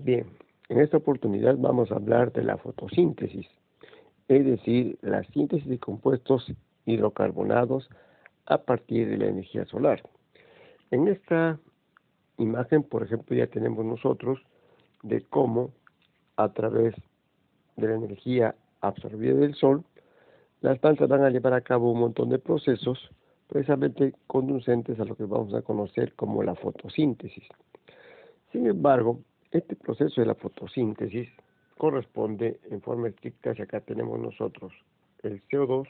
Bien, en esta oportunidad vamos a hablar de la fotosíntesis, es decir, la síntesis de compuestos hidrocarbonados a partir de la energía solar. En esta imagen, por ejemplo, ya tenemos nosotros de cómo a través de la energía absorbida del sol, las plantas van a llevar a cabo un montón de procesos precisamente conducentes a lo que vamos a conocer como la fotosíntesis. Sin embargo, este proceso de la fotosíntesis corresponde en forma estricta, si acá tenemos nosotros el CO2,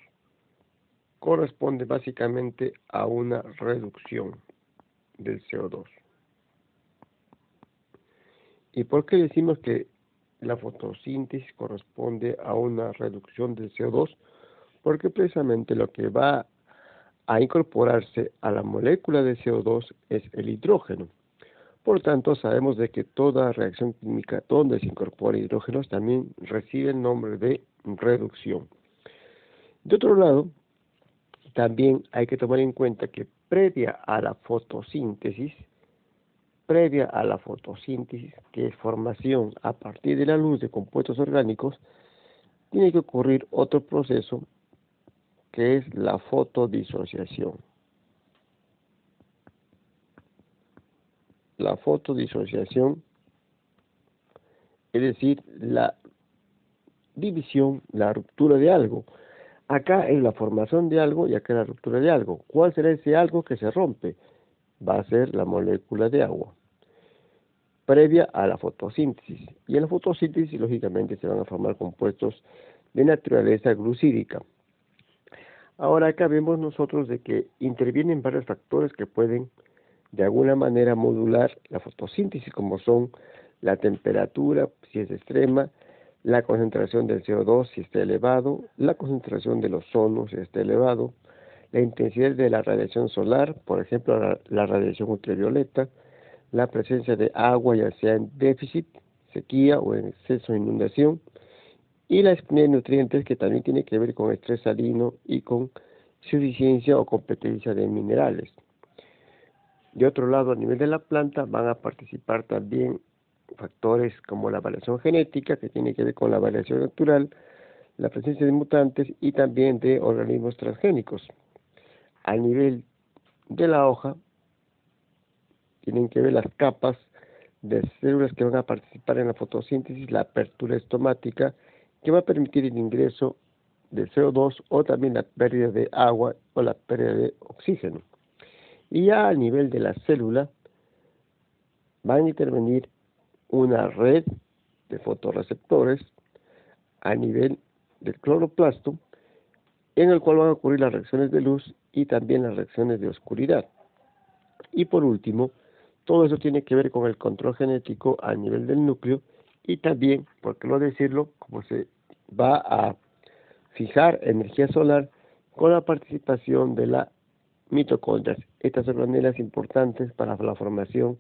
corresponde básicamente a una reducción del CO2. ¿Y por qué decimos que la fotosíntesis corresponde a una reducción del CO2? Porque precisamente lo que va a incorporarse a la molécula de CO2 es el hidrógeno. Por tanto, sabemos de que toda reacción química donde se incorpora hidrógenos también recibe el nombre de reducción. De otro lado, también hay que tomar en cuenta que previa a la fotosíntesis, que es formación a partir de la luz de compuestos orgánicos, tiene que ocurrir otro proceso que es la fotodisociación. La fotodisociación, es decir, la división, la ruptura de algo. Acá es la formación de algo y acá es la ruptura de algo. ¿Cuál será ese algo que se rompe? Va a ser la molécula de agua, previa a la fotosíntesis. Y en la fotosíntesis, lógicamente, se van a formar compuestos de naturaleza glucídica. Ahora acá vemos nosotros de que intervienen varios factores que pueden de alguna manera modular la fotosíntesis, como son la temperatura, si es extrema, la concentración del CO2 si está elevado, la concentración del ozono si está elevado, la intensidad de la radiación solar, por ejemplo la radiación ultravioleta, la presencia de agua ya sea en déficit, sequía o en exceso de inundación, y la disponibilidad de nutrientes que también tiene que ver con estrés salino y con suficiencia o competencia de minerales. De otro lado, a nivel de la planta van a participar también factores como la variación genética, que tiene que ver con la variación natural, la presencia de mutantes y también de organismos transgénicos. A nivel de la hoja, tienen que ver las capas de células que van a participar en la fotosíntesis, la apertura estomática, que va a permitir el ingreso de CO2 o también la pérdida de agua o la pérdida de oxígeno. Y ya a nivel de la célula, van a intervenir una red de fotorreceptores a nivel del cloroplasto, en el cual van a ocurrir las reacciones de luz y también las reacciones de oscuridad. Y por último, todo eso tiene que ver con el control genético a nivel del núcleo y también, por qué no decirlo, como se va a fijar energía solar con la participación de la mitocondrias. Estas son organelas importantes para la formación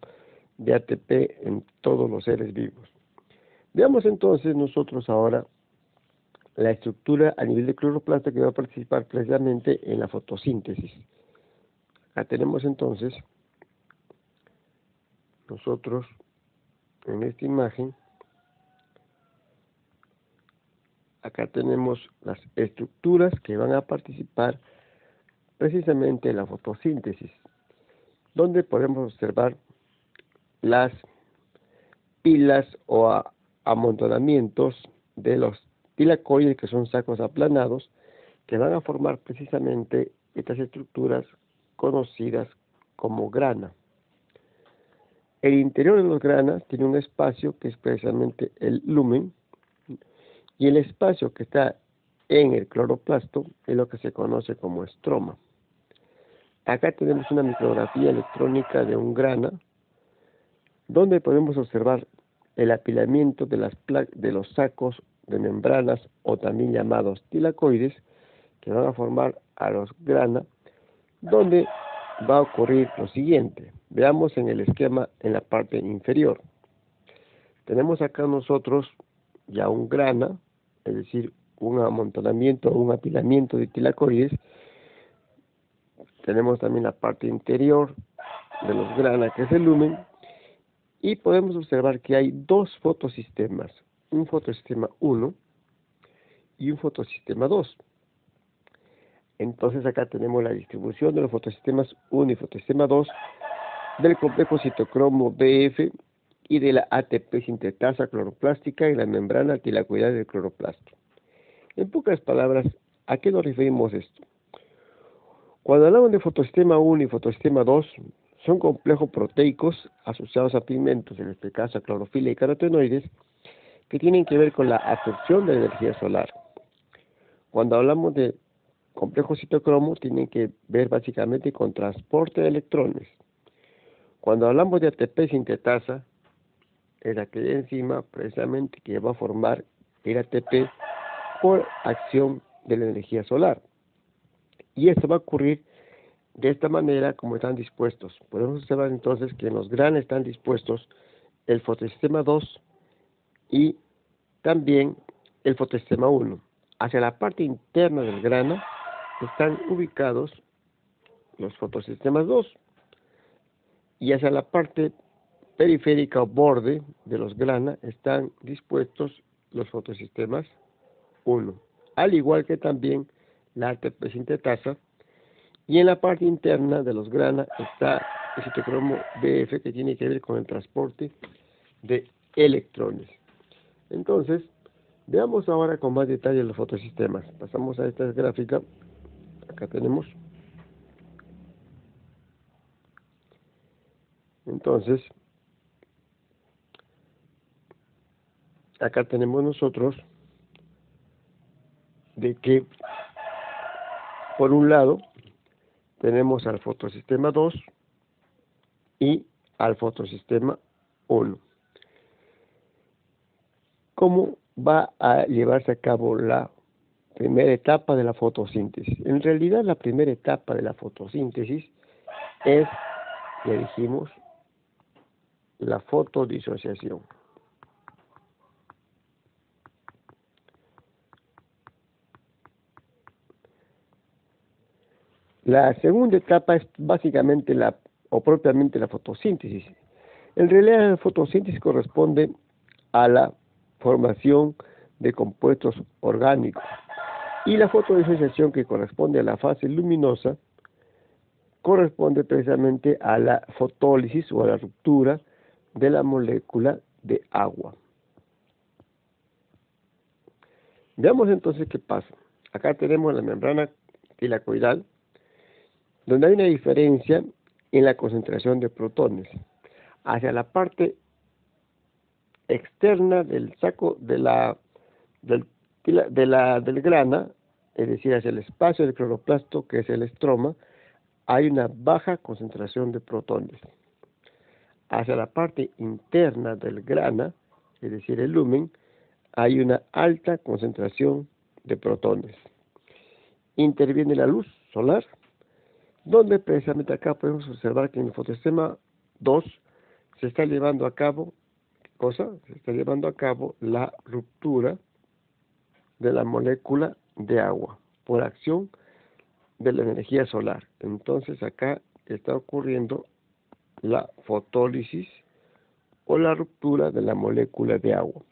de ATP en todos los seres vivos. Veamos entonces nosotros ahora la estructura a nivel de cloroplasto que va a participar precisamente en la fotosíntesis. Acá tenemos entonces nosotros en esta imagen, acá tenemos las estructuras que van a participar precisamente en la fotosíntesis, donde podemos observar las pilas o amontonamientos de los tilacoides, que son sacos aplanados, que van a formar precisamente estas estructuras conocidas como grana. El interior de los granas tiene un espacio que es precisamente el lumen, y el espacio que está en el cloroplasto es lo que se conoce como estroma. Acá tenemos una micrografía electrónica de un grana, donde podemos observar el apilamiento de los sacos de membranas o también llamados tilacoides que van a formar a los grana, donde va a ocurrir lo siguiente. Veamos en el esquema en la parte inferior. Tenemos acá nosotros ya un grana, es decir, un amontonamiento o un apilamiento de tilacoides. Tenemos también la parte interior de los grana, que es el lumen, Y podemos observar que hay dos fotosistemas, un fotosistema 1 y un fotosistema 2. Entonces acá tenemos la distribución de los fotosistemas 1 y fotosistema 2 del complejo citocromo BF y de la ATP sintetasa cloroplástica en la membrana tilacoidal del cloroplasto. En pocas palabras, ¿a qué nos referimos esto? Cuando hablamos de fotosistema 1 y fotosistema 2, son complejos proteicos asociados a pigmentos, en este caso a clorofila y carotenoides, que tienen que ver con la absorción de la energía solar. Cuando hablamos de complejo citocromo, tienen que ver básicamente con transporte de electrones. Cuando hablamos de ATP sintetasa, es aquella enzima precisamente que va a formar el ATP por acción de la energía solar. Y esto va a ocurrir de esta manera como están dispuestos. Podemos observar entonces que en los granos están dispuestos el fotosistema 2 y también el fotosistema 1. Hacia la parte interna del grano están ubicados los fotosistemas 2 y hacia la parte periférica o borde de los granos están dispuestos los fotosistemas 1, al igual que también la ATP sintetasa, y en la parte interna de los granos está el citocromo BF, que tiene que ver con el transporte de electrones. Entonces, veamos ahora con más detalle los fotosistemas. Pasamos a esta gráfica. Acá tenemos. Entonces, acá tenemos nosotros de que, por un lado, tenemos al fotosistema 2 y al fotosistema 1. ¿Cómo va a llevarse a cabo la primera etapa de la fotosíntesis? En realidad, la primera etapa de la fotosíntesis es, ya dijimos, la fotodisociación. La segunda etapa es básicamente propiamente la fotosíntesis. En realidad, la fotosíntesis corresponde a la formación de compuestos orgánicos y la fotodisociación, que corresponde a la fase luminosa, corresponde precisamente a la fotólisis o a la ruptura de la molécula de agua. Veamos entonces qué pasa. Acá tenemos la membrana tilacoidal, donde hay una diferencia en la concentración de protones. Hacia la parte externa del saco del grana, es decir, hacia el espacio del cloroplasto, que es el estroma, hay una baja concentración de protones. Hacia la parte interna del grana, es decir, el lumen, hay una alta concentración de protones. Interviene la luz solar, donde precisamente acá podemos observar que en el fotosistema 2 se está llevando a cabo, se está llevando a cabo la ruptura de la molécula de agua por acción de la energía solar. Entonces acá está ocurriendo la fotólisis o la ruptura de la molécula de agua.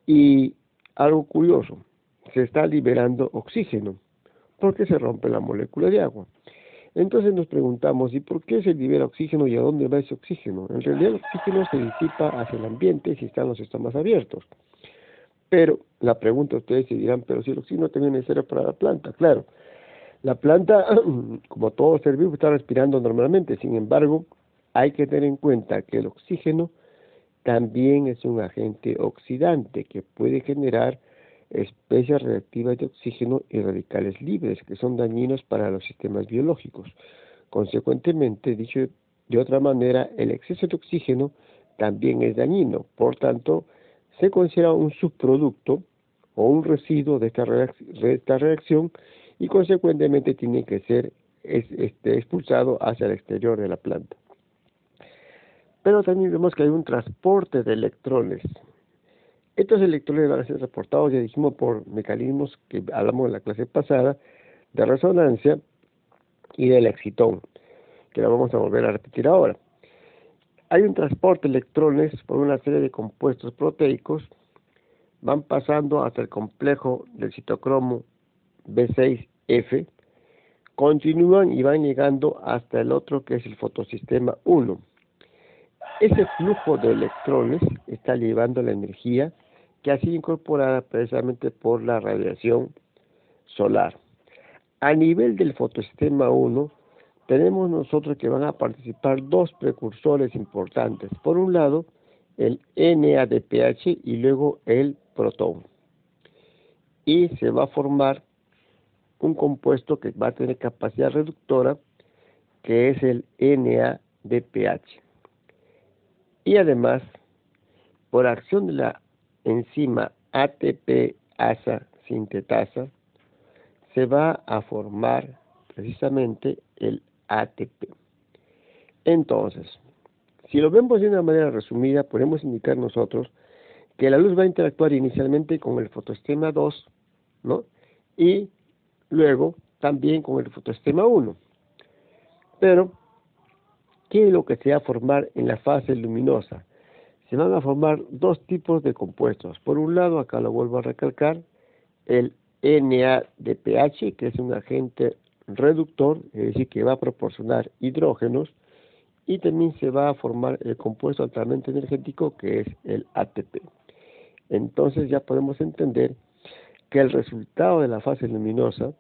Y algo curioso, se está liberando oxígeno porque se rompe la molécula de agua. Entonces nos preguntamos, ¿y por qué se libera oxígeno y a dónde va ese oxígeno? En realidad el oxígeno se disipa hacia el ambiente si están los sistemas abiertos. Pero la pregunta, ustedes se dirán, pero si el oxígeno también es necesario para la planta. Claro, la planta, como todo ser vivo, está respirando normalmente. Sin embargo, hay que tener en cuenta que el oxígeno también es un agente oxidante que puede generar especies reactivas de oxígeno y radicales libres, que son dañinos para los sistemas biológicos. Consecuentemente, dicho de otra manera, el exceso de oxígeno también es dañino. Por tanto, se considera un subproducto o un residuo de esta reacción y consecuentemente tiene que ser expulsado hacia el exterior de la planta. Pero también vemos que hay un transporte de electrones. Estos electrones van a ser transportados, ya dijimos, por mecanismos que hablamos en la clase pasada, de resonancia y del excitón, que lo vamos a volver a repetir ahora. Hay un transporte de electrones por una serie de compuestos proteicos, van pasando hasta el complejo del citocromo B6F, continúan y van llegando hasta el otro que es el fotosistema 1. Ese flujo de electrones está llevando la energía que ha sido incorporada precisamente por la radiación solar. A nivel del fotosistema 1, tenemos nosotros que van a participar dos precursores importantes. Por un lado, el NADPH y luego el protón. Y se va a formar un compuesto que va a tener capacidad reductora, que es el NADPH. Y además, por acción de la enzima ATP-asa sintetasa, se va a formar precisamente el ATP. Entonces, si lo vemos de una manera resumida, podemos indicar nosotros que la luz va a interactuar inicialmente con el fotosistema 2, ¿no? Y luego también con el fotosistema 1. Pero, ¿qué es lo que se va a formar en la fase luminosa? Se van a formar dos tipos de compuestos. Por un lado, acá lo vuelvo a recalcar, el NADPH, que es un agente reductor, es decir, que va a proporcionar hidrógenos, y también se va a formar el compuesto altamente energético, que es el ATP. Entonces ya podemos entender que el resultado de la fase luminosa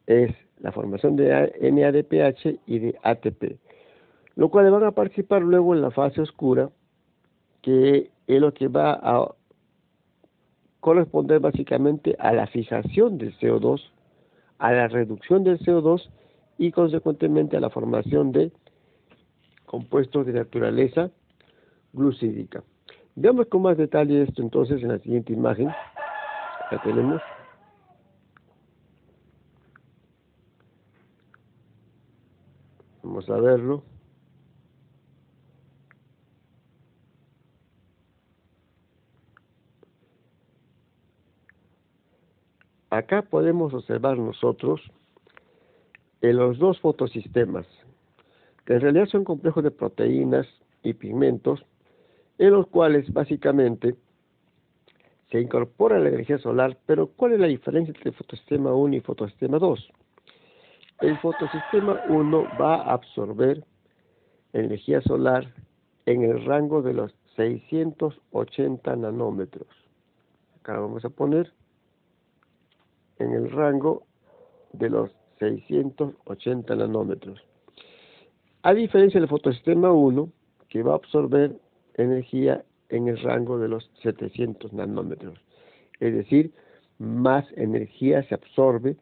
es la formación de NADPH y de ATP, lo cual van a participar luego en la fase oscura, que es lo que va a corresponder básicamente a la fijación del CO2, a la reducción del CO2 y consecuentemente a la formación de compuestos de naturaleza glucídica. Veamos con más detalle esto entonces en la siguiente imagen. La tenemos. Vamos a verlo. Acá podemos observar nosotros en los dos fotosistemas, que en realidad son complejos de proteínas y pigmentos, en los cuales básicamente se incorpora la energía solar. Pero ¿cuál es la diferencia entre fotosistema 1 y fotosistema 2? El fotosistema 1 va a absorber energía solar en el rango de los 680 nanómetros. Acá vamos a poner en el rango de los 680 nanómetros. A diferencia del fotosistema 1, que va a absorber energía en el rango de los 700 nanómetros. Es decir, más energía se absorbe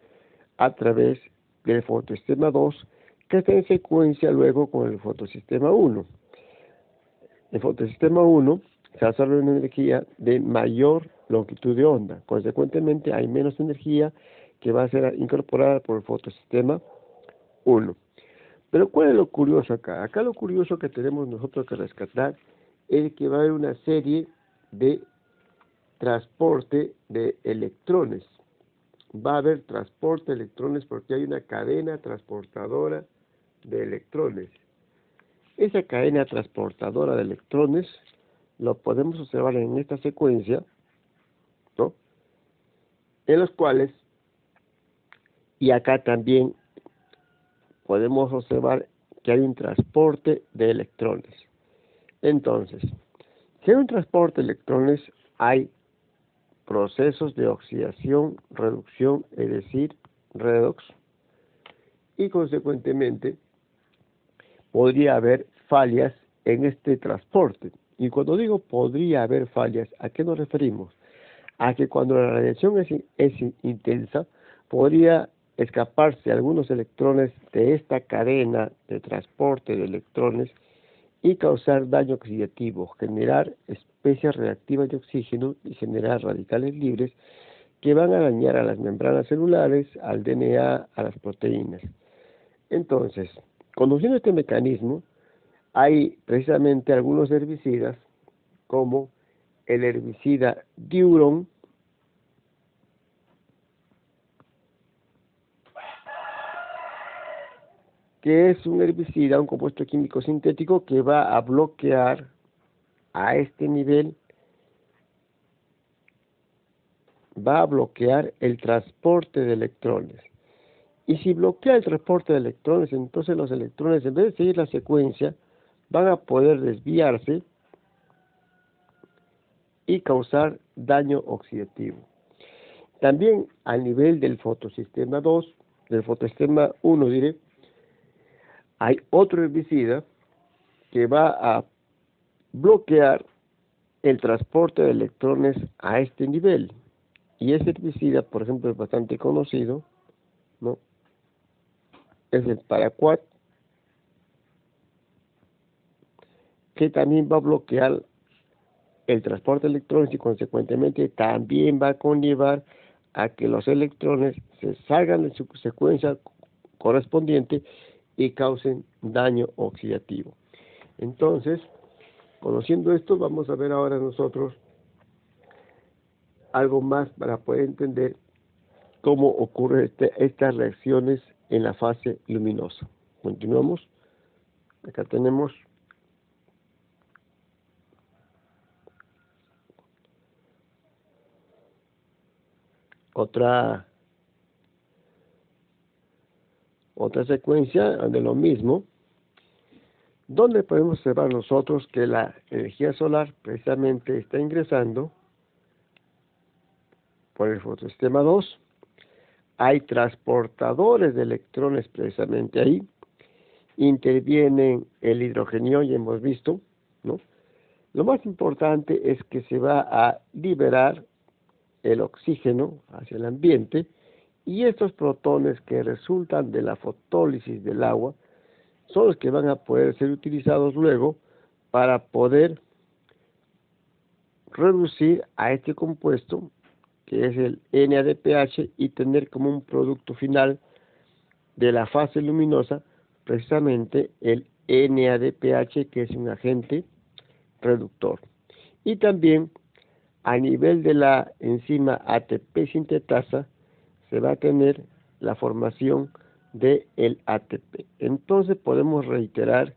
a través del fotosistema 2, que está en secuencia luego con el fotosistema 1. El fotosistema 1 se absorbe una energía de mayor longitud de onda. Consecuentemente, hay menos energía que va a ser incorporada por el fotosistema 1. Pero ¿cuál es lo curioso acá? Acá lo curioso que tenemos nosotros que rescatar es que va a haber una serie de transporte de electrones. Va a haber transporte de electrones porque hay una cadena transportadora de electrones. Esa cadena transportadora de electrones lo podemos observar en esta secuencia, ¿no? En los cuales, y acá también podemos observar que hay un transporte de electrones. Entonces, si hay un transporte de electrones, hay procesos de oxidación, reducción, es decir, redox, y consecuentemente podría haber fallas en este transporte. Y cuando digo podría haber fallas, ¿a qué nos referimos? A que cuando la radiación es intensa, podría escaparse algunos electrones de esta cadena de transporte de electrones y causar daño oxidativo, generar especies reactivas de oxígeno y generar radicales libres que van a dañar a las membranas celulares, al DNA, a las proteínas. Entonces, conociendo este mecanismo, hay precisamente algunos herbicidas, como el herbicida Diuron, que es un herbicida, un compuesto químico sintético que va a bloquear a este nivel, va a bloquear el transporte de electrones. Y si bloquea el transporte de electrones, entonces los electrones, en vez de seguir la secuencia, van a poder desviarse y causar daño oxidativo. También al nivel del fotosistema 2, del fotosistema 1, diré, hay otro herbicida que va a bloquear el transporte de electrones a este nivel. Y ese herbicida, por ejemplo, es bastante conocido, ¿no? Es el paraquat, que también va a bloquear el transporte de electrones y consecuentemente también va a conllevar a que los electrones se salgan de su secuencia correspondiente y causen daño oxidativo. Entonces, conociendo esto, vamos a ver ahora nosotros algo más para poder entender cómo ocurren estas reacciones en la fase luminosa. Continuamos. Acá tenemos otra secuencia de lo mismo, donde podemos observar nosotros que la energía solar precisamente está ingresando por el fotosistema 2. Hay transportadores de electrones precisamente ahí. Intervienen el hidrógeno, ya hemos visto, ¿no? Lo más importante es que se va a liberar el oxígeno hacia el ambiente y estos protones que resultan de la fotólisis del agua son los que van a poder ser utilizados luego para poder reducir a este compuesto que es el NADPH y tener como un producto final de la fase luminosa precisamente el NADPH, que es un agente reductor. Y también a nivel de la enzima ATP sintetasa se va a tener la formación de el ATP. Entonces podemos reiterar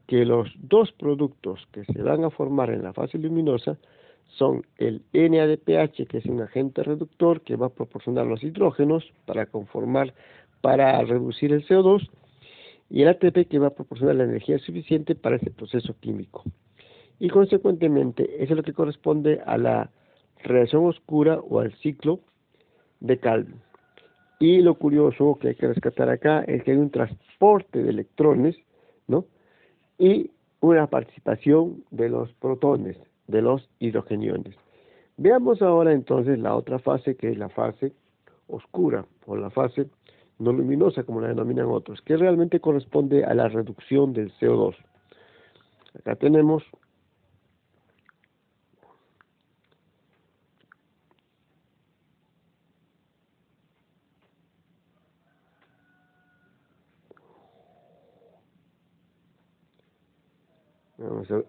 que los dos productos que se van a formar en la fase luminosa son el NADPH, que es un agente reductor que va a proporcionar los hidrógenos para reducir el CO2, y el ATP, que va a proporcionar la energía suficiente para ese proceso químico. Y consecuentemente, eso es lo que corresponde a la reacción oscura o al ciclo de Calvin. Y lo curioso que hay que rescatar acá es que hay un transporte de electrones, ¿no? Y una participación de los protones, de los hidrogeniones. Veamos ahora entonces la otra fase, que es la fase oscura o la fase no luminosa, como la denominan otros, que realmente corresponde a la reducción del CO2. Acá tenemos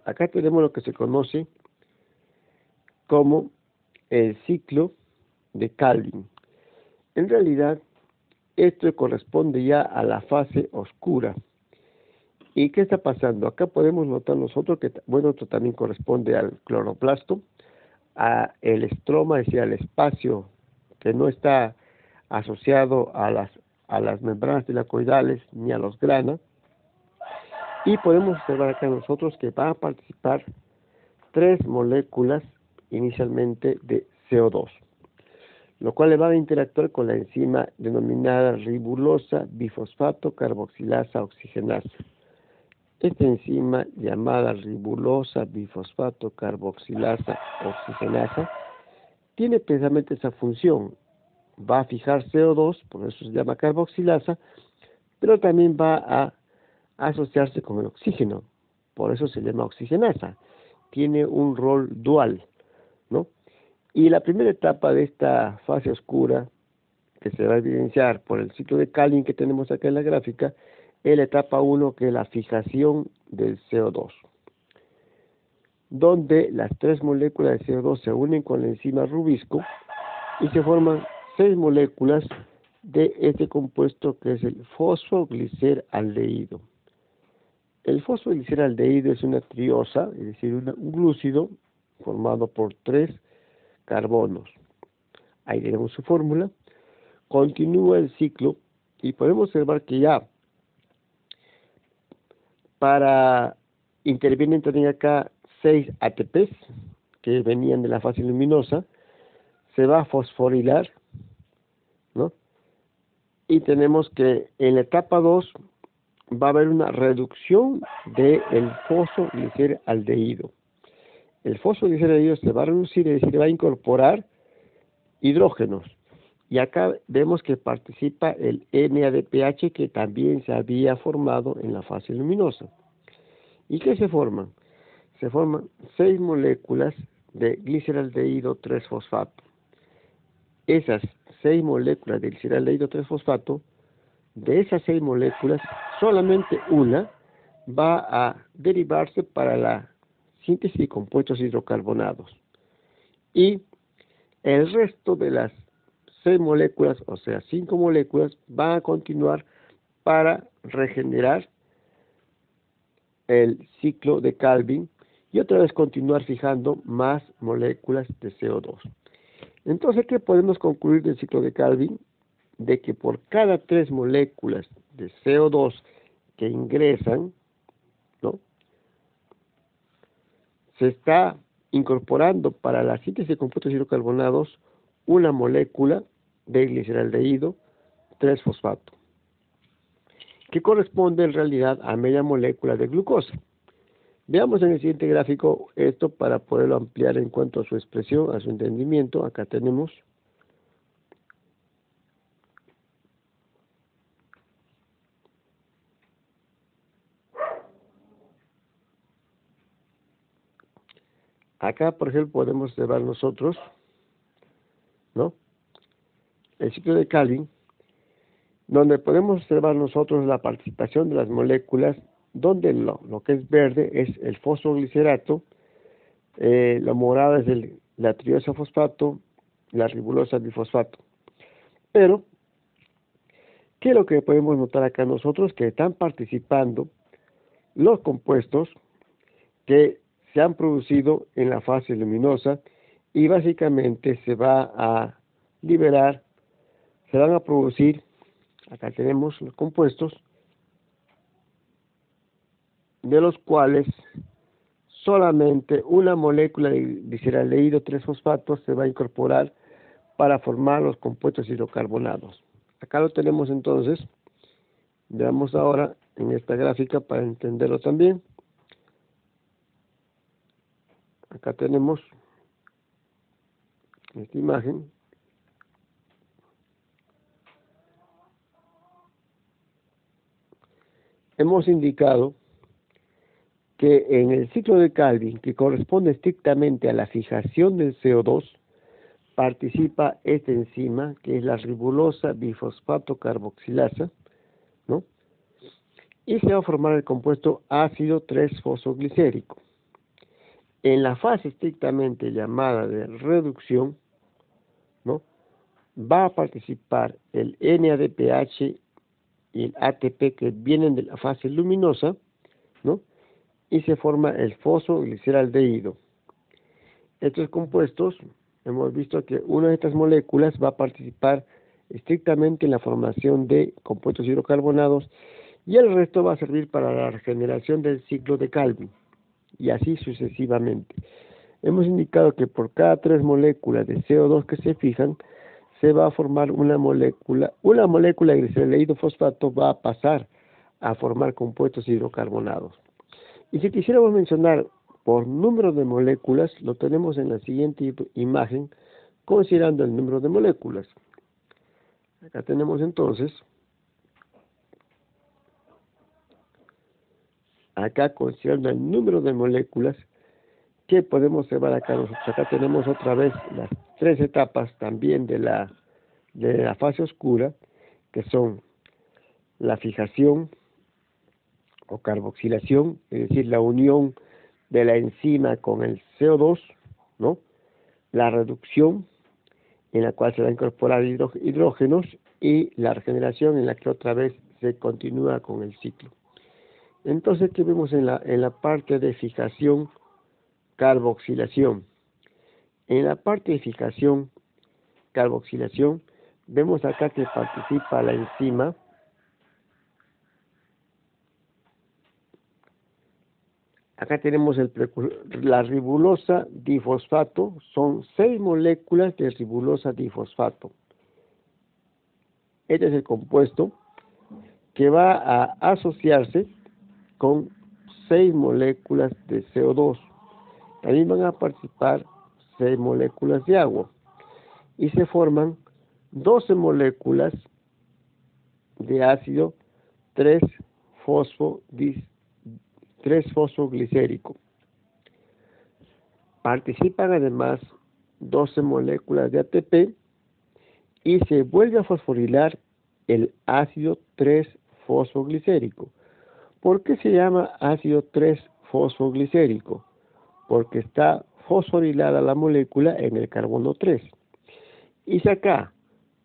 acá tenemos lo que se conoce como el ciclo de Calvin. En realidad, esto corresponde ya a la fase oscura. ¿Y qué está pasando? Acá podemos notar nosotros que, bueno, esto también corresponde al cloroplasto, a el estroma, es decir, al espacio que no está asociado a las membranas tilacoidales ni a los granos. Y podemos observar acá nosotros que van a participar 3 moléculas inicialmente de CO2, lo cual le va a interactuar con la enzima denominada ribulosa bifosfato carboxilasa oxigenasa. Esta enzima llamada ribulosa bifosfato carboxilasa oxigenasa tiene precisamente esa función. Va a fijar CO2, por eso se llama carboxilasa, pero también va a asociarse con el oxígeno, por eso se llama oxigenasa. Tiene un rol dual, ¿no? Y la primera etapa de esta fase oscura, que se va a evidenciar por el ciclo de Calvin que tenemos acá en la gráfica, es la etapa 1, que es la fijación del CO2, donde las 3 moléculas de CO2 se unen con la enzima rubisco y se forman 6 moléculas de este compuesto que es el fosfogliceraldehído. El fosfogliceraldehído es una triosa, es decir, un glúcido formado por 3 carbonos. Ahí tenemos su fórmula. Continúa el ciclo y podemos observar que ya intervienen también acá 6 ATPs que venían de la fase luminosa. Se va a fosforilar, ¿no? Y tenemos que en la etapa 2 va a haber una reducción del fosfogliceraldehído. El fosfogliceraldehído se va a reducir, es decir, va a incorporar hidrógenos. Y acá vemos que participa el NADPH que también se había formado en la fase luminosa. ¿Y qué se forman? Se forman 6 moléculas de gliceraldehído 3-fosfato. Esas 6 moléculas de gliceraldehído 3-fosfato, de esas 6 moléculas, solamente una va a derivarse para la síntesis de compuestos hidrocarbonados. Y el resto de las 6 moléculas, o sea, 5 moléculas, van a continuar para regenerar el ciclo de Calvin y otra vez continuar fijando más moléculas de CO2. Entonces, ¿qué podemos concluir del ciclo de Calvin? De que por cada 3 moléculas de CO2 que ingresan, ¿no?, se está incorporando para la síntesis de compuestos hidrocarbonados una molécula de gliceraldehído 3-fosfato, que corresponde en realidad a media molécula de glucosa. Veamos en el siguiente gráfico esto para poderlo ampliar en cuanto a su expresión, a su entendimiento. Acá tenemos acá, por ejemplo, podemos observar nosotros, ¿no?, el ciclo de Calvin, donde podemos observar nosotros la participación de las moléculas, donde lo que es verde es el fosfoglicerato, la morada es la triosa fosfato, la ribulosa bifosfato. Pero, ¿qué es lo que podemos notar acá nosotros? Que están participando los compuestos que se han producido en la fase luminosa y básicamente se va a liberar, se van a producir, acá tenemos los compuestos, de los cuales solamente una molécula de gliceraldehído 3-fosfato se va a incorporar para formar los compuestos hidrocarbonados. Acá lo tenemos entonces. Veamos ahora en esta gráfica para entenderlo también. Acá tenemos esta imagen. Hemos indicado que en el ciclo de Calvin, que corresponde estrictamente a la fijación del CO2, participa esta enzima, que es la ribulosa bifosfato carboxilasa, ¿no?, y se va a formar el compuesto ácido 3-fosfoglicérico. En la fase estrictamente llamada de reducción, ¿no?, va a participar el NADPH y el ATP que vienen de la fase luminosa, ¿no?, y se forma el fosfogliceraldehído. Estos compuestos, hemos visto que una de estas moléculas va a participar estrictamente en la formación de compuestos hidrocarbonados y el resto va a servir para la regeneración del ciclo de Calvin, y así sucesivamente. Hemos indicado que por cada 3 moléculas de CO2 que se fijan, se va a formar una molécula de gliceraldehído fosfato va a pasar a formar compuestos hidrocarbonados. Y si quisiéramos mencionar por número de moléculas, lo tenemos en la siguiente imagen, considerando el número de moléculas. Acá tenemos entonces, acá considerando el número de moléculas, que podemos observar acá nosotros. Acá tenemos otra vez las 3 etapas también de la fase oscura, que son la fijación o carboxilación, es decir, la unión de la enzima con el CO2, ¿no?, la reducción, en la cual se va a incorporar hidrógenos, y la regeneración en la que otra vez se continúa con el ciclo. Entonces, ¿qué vemos en la parte de fijación, carboxilación? En la parte de fijación, carboxilación, vemos acá que participa la enzima acá tenemos la ribulosa difosfato, son 6 moléculas de ribulosa difosfato. Este es el compuesto que va a asociarse con 6 moléculas de CO2. También van a participar 6 moléculas de agua y se forman 12 moléculas de ácido 3-fosfoglicérico. Participan además 12 moléculas de ATP y se vuelve a fosforilar el ácido 3-fosfoglicérico. ¿Por qué se llama ácido 3-fosfoglicérico? Porque está fosforilada la molécula en el carbono 3. Y si acá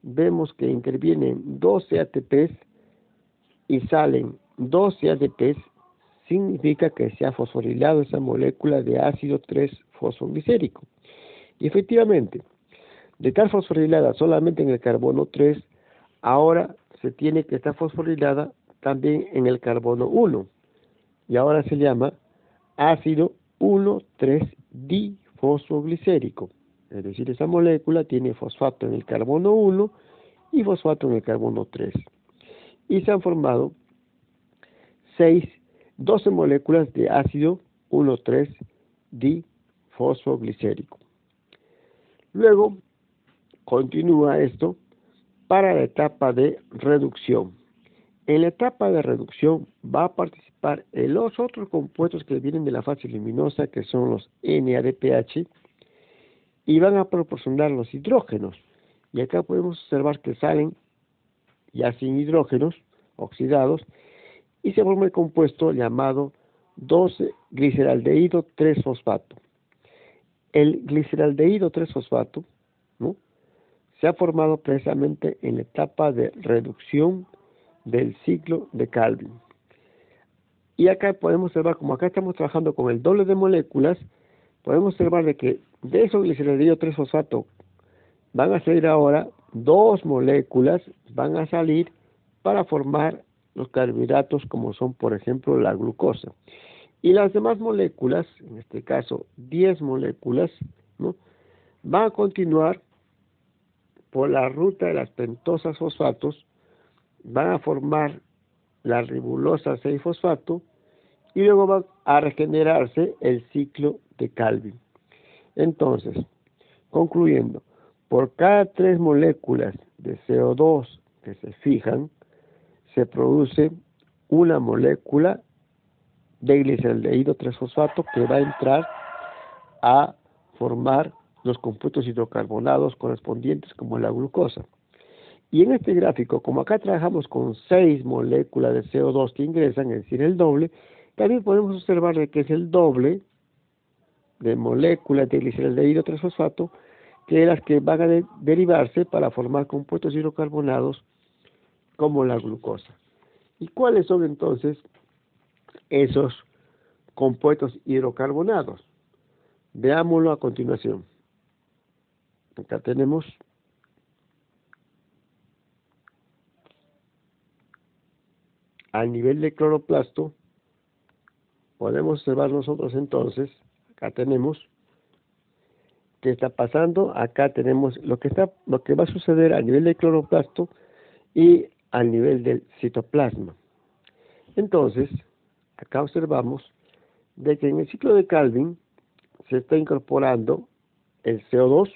vemos que intervienen 12 ATPs y salen 12 ADPs, significa que se ha fosforilado esa molécula de ácido 3-fosfoglicérico. Y efectivamente, de estar fosforilada solamente en el carbono 3, ahora se tiene que estar fosforilada también en el carbono 1. Y ahora se llama ácido 1,3-difosfoglicérico. Es decir, esa molécula tiene fosfato en el carbono 1 y fosfato en el carbono 3. Y se han formado 12 moléculas de ácido 1,3-difosfoglicérico. Luego continúa esto para la etapa de reducción. En la etapa de reducción va a participar los otros compuestos que vienen de la fase luminosa, que son los NADPH, y van a proporcionar los hidrógenos. Y acá podemos observar que salen ya sin hidrógenos oxidados, y se forma el compuesto llamado 2-gliceraldehído 3-fosfato. El gliceraldehído 3-fosfato, ¿no?, se ha formado precisamente en la etapa de reducción del ciclo de Calvin. Y acá podemos observar, como acá estamos trabajando con el doble de moléculas, podemos observar de que de esos gliceraldehído 3-fosfato van a salir ahora 2 moléculas, van a salir para formar los carbohidratos, como son, por ejemplo, la glucosa. Y las demás moléculas, en este caso 10 moléculas, ¿no?, van a continuar por la ruta de las pentosas fosfatos, van a formar la ribulosa 6-fosfato y luego va a regenerarse el ciclo de Calvin. Entonces, concluyendo, por cada 3 moléculas de CO2 que se fijan, se produce una molécula de gliceraldehído 3-fosfato que va a entrar a formar los compuestos hidrocarbonados correspondientes como la glucosa. Y en este gráfico, como acá trabajamos con 6 moléculas de CO2 que ingresan, es decir, el doble, también podemos observar que es el doble de moléculas de gliceraldehído 3-fosfato que las que van a derivarse para formar compuestos hidrocarbonados como la glucosa. ¿Y cuáles son entonces esos compuestos hidrocarbonados? Veámoslo a continuación. Acá tenemos al nivel de cloroplasto, podemos observar nosotros entonces, acá tenemos qué está pasando, acá tenemos lo que va a suceder a nivel de cloroplasto y al nivel del citoplasma. Entonces, acá observamos de que en el ciclo de Calvin se está incorporando el CO2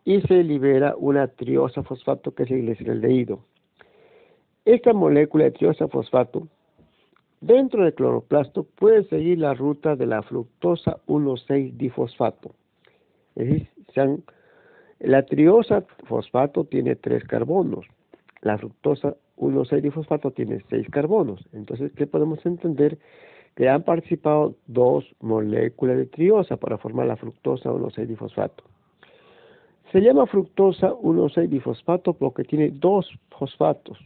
y se libera una triosa fosfato que es el gliceraldehído. Esta molécula de triosa fosfato dentro del cloroplasto puede seguir la ruta de la fructosa 1,6-difosfato. Es decir, la triosa fosfato tiene 3 carbonos, la fructosa 1,6-difosfato tiene 6 carbonos. Entonces, ¿qué podemos entender? Que han participado 2 moléculas de triosa para formar la fructosa 1,6-difosfato. Se llama fructosa 1,6-difosfato porque tiene dos fosfatos,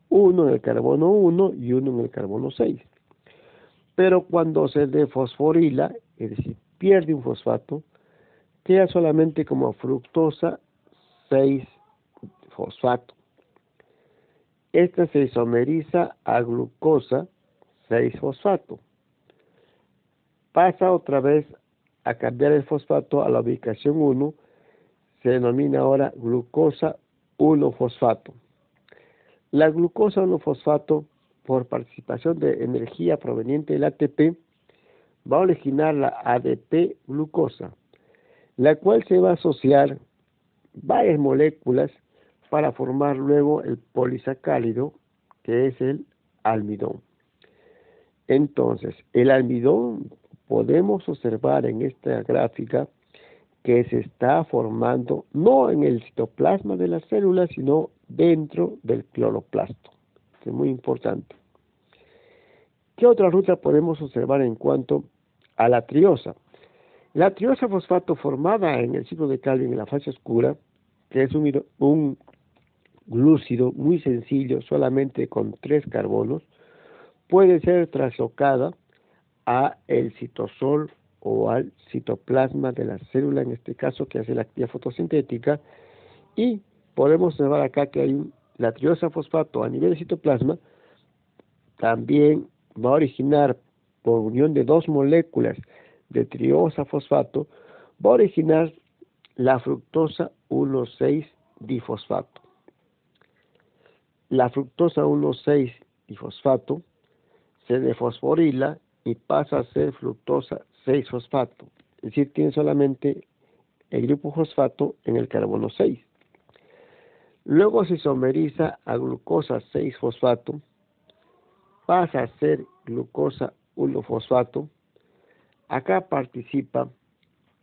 uno en el carbono 1 y uno en el carbono 6. Pero cuando se defosforila, es decir, pierde un fosfato, queda solamente como fructosa 6-fosfato. Esta se isomeriza a glucosa 6-fosfato. Pasa otra vez a cambiar el fosfato a la ubicación 1, se denomina ahora glucosa 1-fosfato. La glucosa 1-fosfato, por participación de energía proveniente del ATP, va a originar la ADP glucosa, la cual se va a asociar varias moléculas para formar luego el polisacárido, que es el almidón. Entonces, el almidón podemos observar en esta gráfica que se está formando no en el citoplasma de las células, sino dentro del cloroplasto. Es muy importante. ¿Qué otra ruta podemos observar en cuanto a la triosa? La triosa fosfato formada en el ciclo de Calvin en la fase oscura, que es un glúcido muy sencillo, solamente con 3 carbonos, puede ser traslocada a el citosol o al citoplasma de la célula, en este caso, que hace la actividad fotosintética, y podemos observar acá que hay la triosa fosfato a nivel de citoplasma, también va a originar, por unión de dos moléculas de triosa fosfato, va a originar la fructosa 1,6-difosfato. La fructosa 1,6-difosfato se defosforila y pasa a ser fructosa 6-fosfato, es decir, tiene solamente el grupo fosfato en el carbono 6. Luego se isomeriza a glucosa 6-fosfato, pasa a ser glucosa 1-fosfato. Acá participa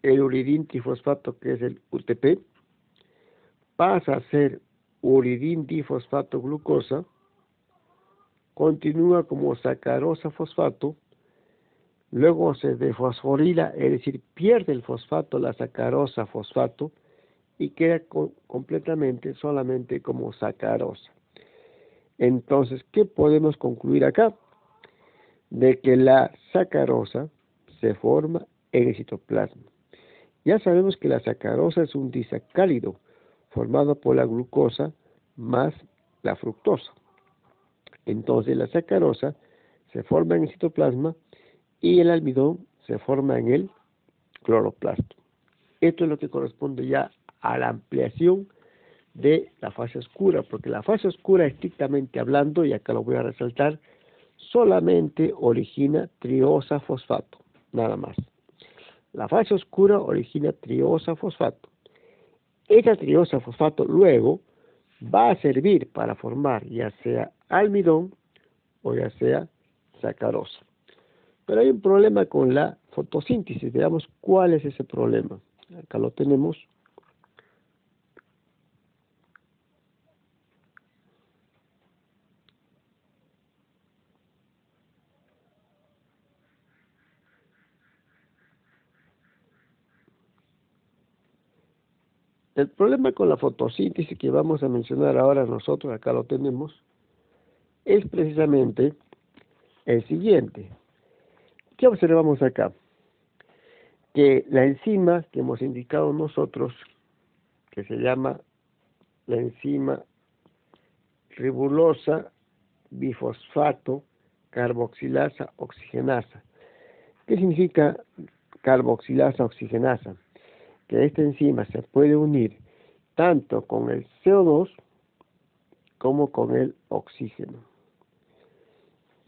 el uridín trifosfato, que es el UTP, pasa a ser uridín difosfato glucosa, continúa como sacarosa fosfato, luego se defosforila, es decir, pierde el fosfato, la sacarosa fosfato, y queda completamente solamente como sacarosa. Entonces, ¿qué podemos concluir acá? De que la sacarosa se forma en el citoplasma. Ya sabemos que la sacarosa es un disacárido formado por la glucosa más la fructosa. Entonces la sacarosa se forma en el citoplasma y el almidón se forma en el cloroplasto. Esto es lo que corresponde ya a la ampliación de la fase oscura, porque la fase oscura, estrictamente hablando, y acá lo voy a resaltar, solamente origina triosa fosfato, nada más. La fase oscura origina triosa fosfato. Esta triosa fosfato luego va a servir para formar ya sea almidón o ya sea sacarosa. Pero hay un problema con la fotosíntesis. Veamos cuál es ese problema. Acá lo tenemos. El problema con la fotosíntesis que vamos a mencionar ahora nosotros, acá lo tenemos, es precisamente el siguiente. ¿Qué observamos acá? Que la enzima que hemos indicado nosotros, que se llama la enzima ribulosa bifosfato carboxilasa oxigenasa. ¿Qué significa carboxilasa oxigenasa? Que esta enzima se puede unir tanto con el CO2 como con el oxígeno.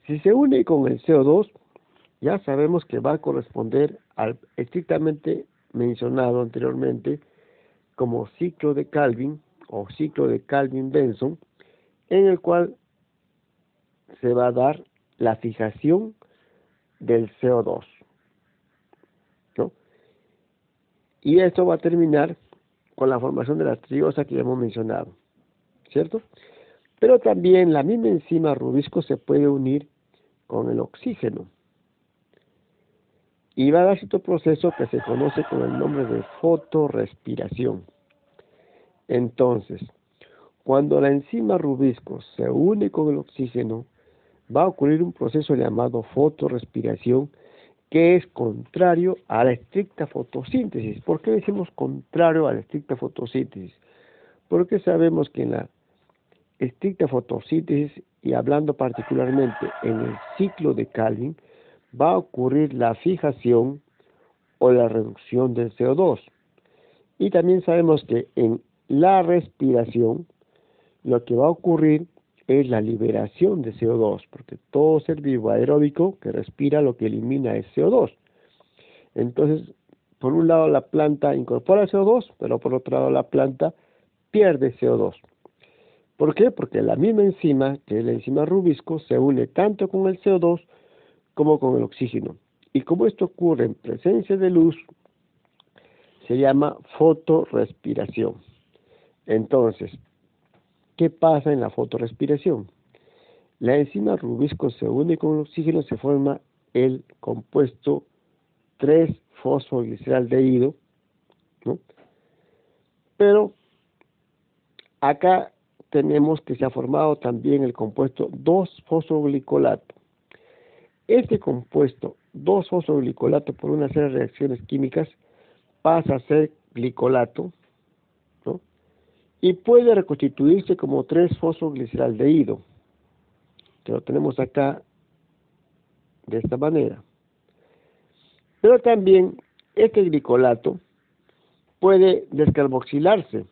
Si se une con el CO2, ya sabemos que va a corresponder al estrictamente mencionado anteriormente como ciclo de Calvin o ciclo de Calvin-Benson, en el cual se va a dar la fijación del CO2, ¿no? Y esto va a terminar con la formación de la triosa que ya hemos mencionado, ¿cierto? Pero también la misma enzima rubisco se puede unir con el oxígeno y va a dar cierto proceso que se conoce con el nombre de fotorrespiración. Entonces, cuando la enzima rubisco se une con el oxígeno, va a ocurrir un proceso llamado fotorrespiración, que es contrario a la estricta fotosíntesis. ¿Por qué decimos contrario a la estricta fotosíntesis? Porque sabemos que en la estricta fotosíntesis, y hablando particularmente en el ciclo de Calvin, va a ocurrir la fijación o la reducción del CO2. Y también sabemos que en la respiración lo que va a ocurrir es la liberación de CO2, porque todo ser vivo aeróbico que respira lo que elimina es CO2. Entonces, por un lado la planta incorpora CO2, pero por otro lado la planta pierde CO2. ¿Por qué? Porque la misma enzima, que es la enzima rubisco, se une tanto con el CO2 como con el oxígeno. Y como esto ocurre en presencia de luz, se llama fotorrespiración. Entonces, ¿qué pasa en la fotorrespiración? La enzima rubisco se une con el oxígeno, se forma el compuesto 3-fosfogliceraldehído, ¿no? Pero acá tenemos que se ha formado también el compuesto 2-fosfoglicolato. Este compuesto 2-fosfoglicolato, por una serie de reacciones químicas, pasa a ser glicolato, ¿no? Y puede reconstituirse como 3-fosfogliceraldehído, que lo tenemos acá de esta manera. Pero también este glicolato puede descarboxilarse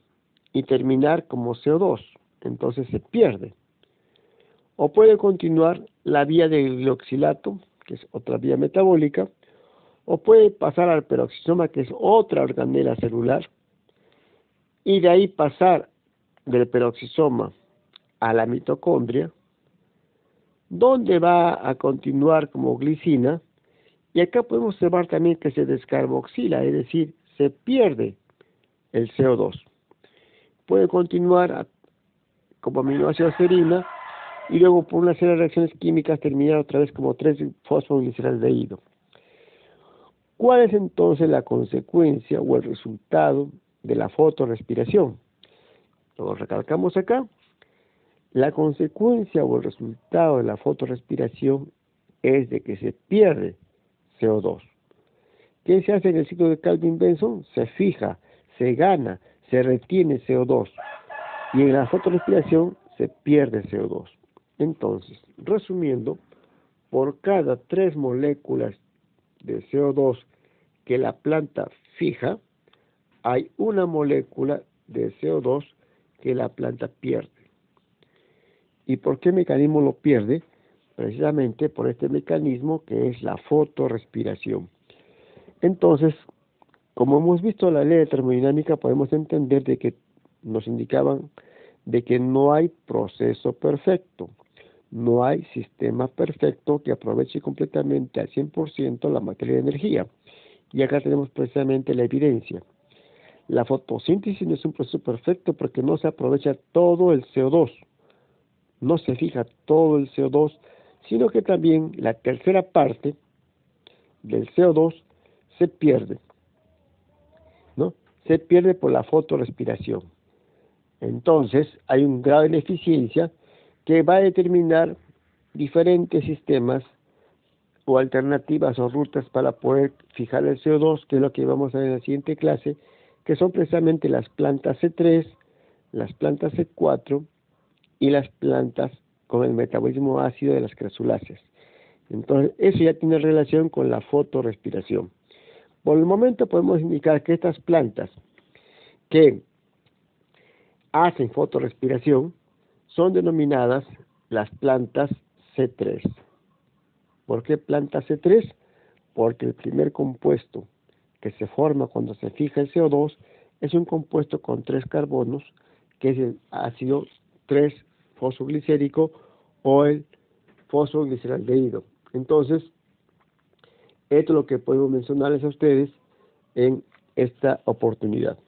y terminar como CO2, entonces se pierde. O puede continuar la vía del glioxilato, que es otra vía metabólica, o puede pasar al peroxisoma, que es otra organela celular, y de ahí pasar del peroxisoma a la mitocondria, donde va a continuar como glicina, y acá podemos observar también que se descarboxila, es decir, se pierde el CO2. Puede continuar como aminoácido serina, y luego por una serie de reacciones químicas terminar otra vez como 3-fosfogliceraldehído. ¿Cuál es entonces la consecuencia o el resultado de la fotorrespiración? Lo recalcamos acá. La consecuencia o el resultado de la fotorrespiración es de que se pierde CO2. ¿Qué se hace en el ciclo de Calvin-Benson? Se fija, se gana, se retiene CO2. Y en la fotorrespiración se pierde CO2. Entonces, resumiendo, por cada 3 moléculas de CO2 que la planta fija, hay una molécula de CO2 que la planta pierde. ¿Y por qué mecanismo lo pierde? Precisamente por este mecanismo que es la fotorrespiración. Entonces, como hemos visto la ley de termodinámica, podemos entender de que nos indicaban de que no hay proceso perfecto, no hay sistema perfecto que aproveche completamente al 100% la materia de energía. Y acá tenemos precisamente la evidencia. La fotosíntesis no es un proceso perfecto porque no se aprovecha todo el CO2, no se fija todo el CO2, sino que también la tercera parte del CO2 se pierde, ¿no? Se pierde por la fotorrespiración. Entonces, hay un grado de ineficiencia que va a determinar diferentes sistemas o alternativas o rutas para poder fijar el CO2, que es lo que vamos a ver en la siguiente clase, que son precisamente las plantas C3, las plantas C4 y las plantas con el metabolismo ácido de las crasuláceas. Entonces, eso ya tiene relación con la fotorrespiración. Por el momento podemos indicar que estas plantas que hacen fotorrespiración son denominadas las plantas C3. ¿Por qué planta C3? Porque el primer compuesto que se forma cuando se fija el CO2 es un compuesto con 3 carbonos, que es el ácido 3-fosfoglicérico o el fosfogliceraldehído. Entonces, esto es lo que podemos mencionarles a ustedes en esta oportunidad.